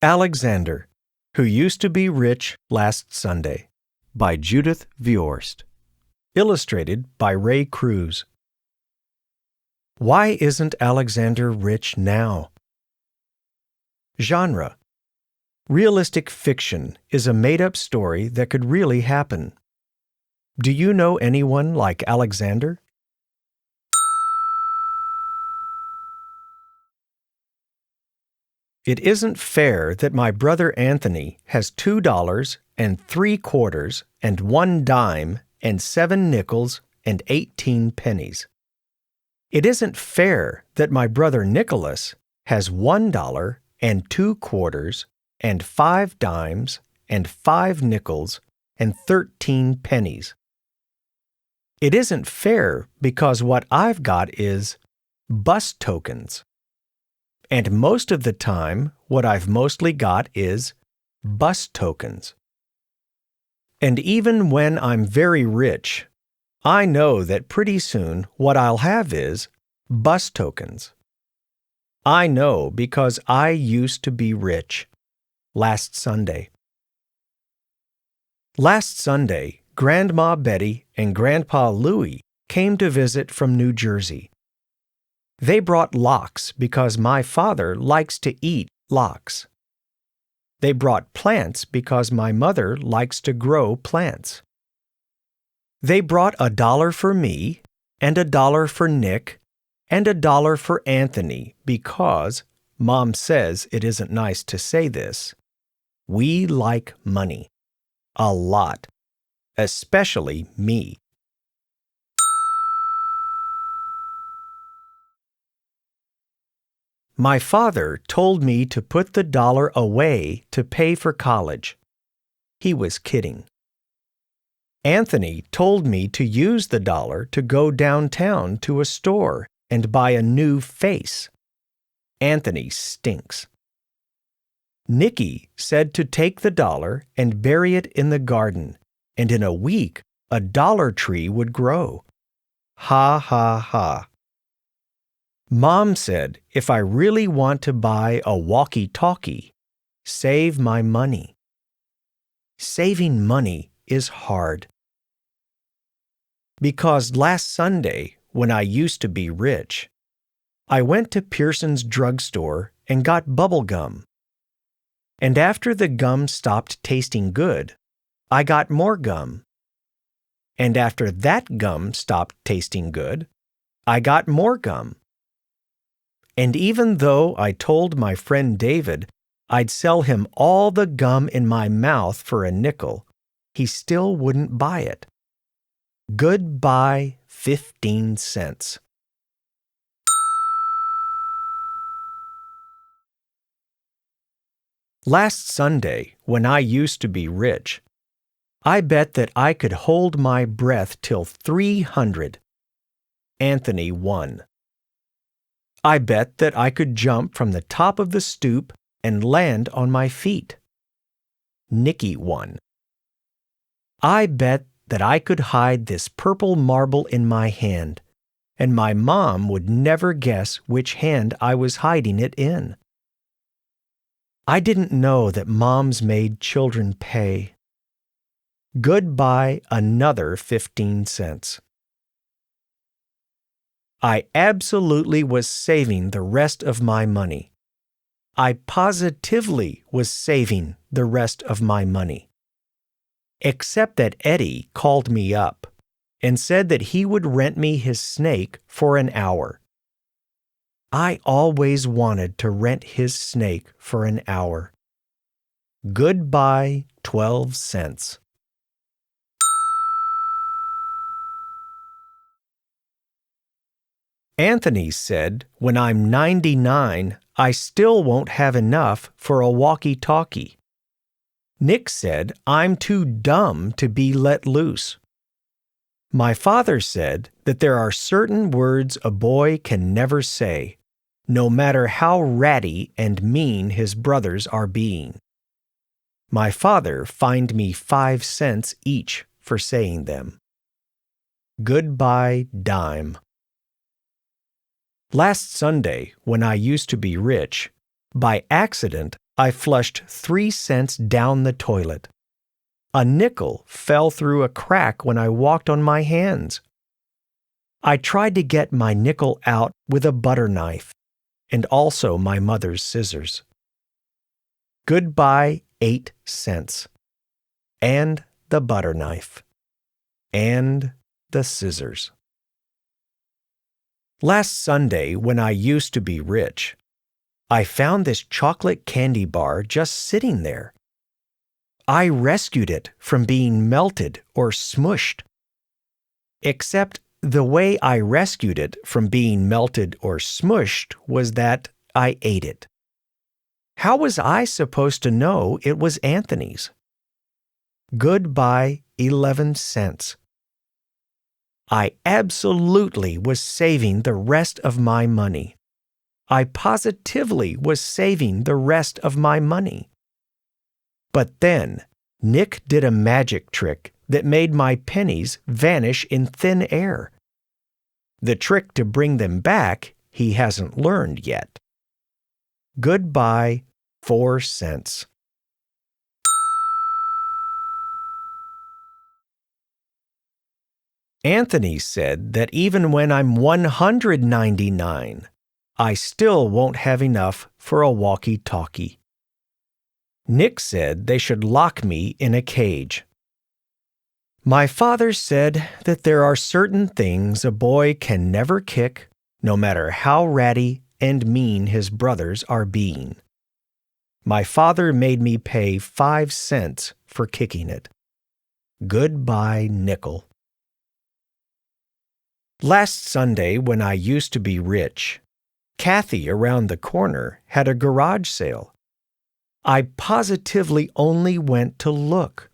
Alexander, Who Used to Be Rich Last Sunday, by Judith Viorst. Illustrated by Ray Cruz. Why isn't Alexander rich now? Genre: realistic fiction is a made-up story that could really happen. Do you know anyone like Alexander? It isn't fair that my brother Anthony has $2 and 3/4 and 1 dime and 7 nickels and 18 pennies. It isn't fair that my brother Nicholas has $1 and 2/4 and 5 dimes and 5 nickels and 13 pennies. It isn't fair because what I've got is bus tokens. And most of the time, what I've mostly got is bus tokens. And even when I'm very rich, I know that pretty soon what I'll have is bus tokens. I know because I used to be rich. Last Sunday. Last Sunday, Grandma Betty and Grandpa Louie came to visit from New Jersey. They brought lox because my father likes to eat lox. They brought plants because my mother likes to grow plants. They brought $1 for me, and $1 for Nick, and $1 for Anthony because, Mom says it isn't nice to say this, we like money. A lot. Especially me. My father told me to put the $1 away to pay for college. He was kidding. Anthony told me to use the $1 to go downtown to a store and buy a new face. Anthony stinks. Nicky said to take the $1 and bury it in the garden, and in a week a dollar tree would grow. Ha ha ha. Mom said if I really want to buy a walkie-talkie, save my money. Saving money is hard. Because last Sunday, when I used to be rich, I went to Pearson's drugstore and got bubble gum. And after the gum stopped tasting good, I got more gum. And after that gum stopped tasting good, I got more gum. And even though I told my friend David I'd sell him all the gum in my mouth for a nickel, he still wouldn't buy it. Goodbye, 15 cents. Last Sunday, when I used to be rich, I bet that I could hold my breath till 300. Anthony won. I bet that I could jump from the top of the stoop and land on my feet. Nicky won. I bet that I could hide this purple marble in my hand, and my mom would never guess which hand I was hiding it in. I didn't know that moms made children pay. Goodbye, another 15 cents. I absolutely was saving the rest of my money. I positively was saving the rest of my money. Except that Eddie called me up and said that he would rent me his snake for an hour. I always wanted to rent his snake for an hour. Goodbye, 12 cents. Anthony said, when I'm 99, I still won't have enough for a walkie-talkie. Nick said I'm too dumb to be let loose. My father said that there are certain words a boy can never say, no matter how ratty and mean his brothers are being. My father fined me 5 cents each for saying them. Goodbye, dime. Last Sunday, when I used to be rich, by accident I flushed 3 cents down the toilet. A nickel fell through a crack when I walked on my hands. I tried to get my nickel out with a butter knife and also my mother's scissors. Goodbye 8 cents. And the butter knife. And the scissors. Last Sunday, when I used to be rich, I found this chocolate candy bar just sitting there. I rescued it from being melted or smushed. Except the way I rescued it from being melted or smushed was that I ate it. How was I supposed to know it was Anthony's? Goodbye 11 cents. I absolutely was saving the rest of my money. I positively was saving the rest of my money. But then, Nick did a magic trick that made my pennies vanish in thin air. The trick to bring them back he hasn't learned yet. Goodbye 4 cents. Anthony said that even when I'm 199, I still won't have enough for a walkie-talkie. Nick said they should lock me in a cage. My father said that there are certain things a boy can never kick, no matter how ratty and mean his brothers are being. My father made me pay 5 cents for kicking it. Goodbye, nickel. Last Sunday, when I used to be rich, Kathy around the corner had a garage sale. I positively only went to look.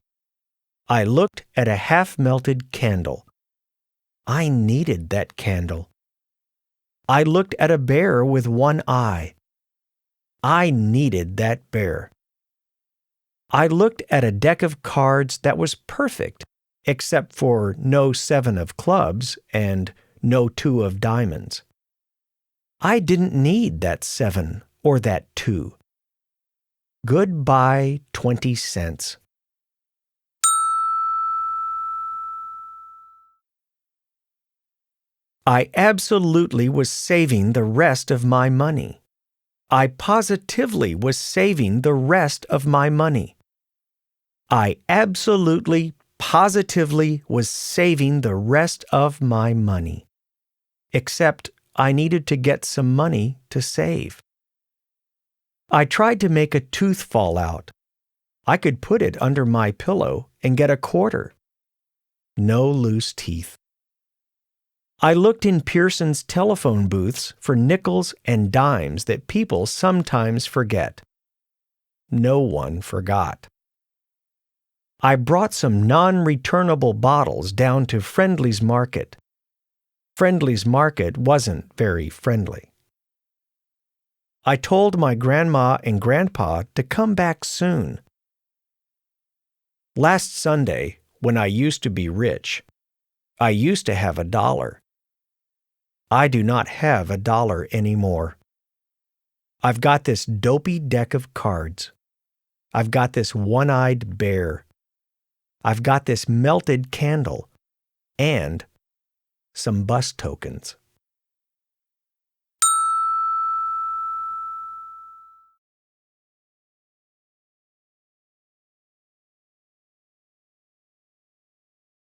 I looked at a half-melted candle. I needed that candle. I looked at a bear with one eye. I needed that bear. I looked at a deck of cards that was perfect, except for no 7 of clubs and no 2 of diamonds. I didn't need that 7 or that 2. Goodbye 20 cents. I absolutely was saving the rest of my money. I positively was saving the rest of my money. I absolutely, positively was saving the rest of my money. Except I needed to get some money to save. I tried to make a tooth fall out. I could put it under my pillow and get a quarter. No loose teeth. I looked in Pearson's telephone booths for nickels and dimes that people sometimes forget. No one forgot. I brought some non-returnable bottles down to Friendly's Market. Friendly's Market wasn't very friendly. I told my grandma and grandpa to come back soon. Last Sunday, when I used to be rich, I used to have $1. I do not have $1 anymore. I've got this dopey deck of cards. I've got this one-eyed bear. I've got this melted candle and some bus tokens.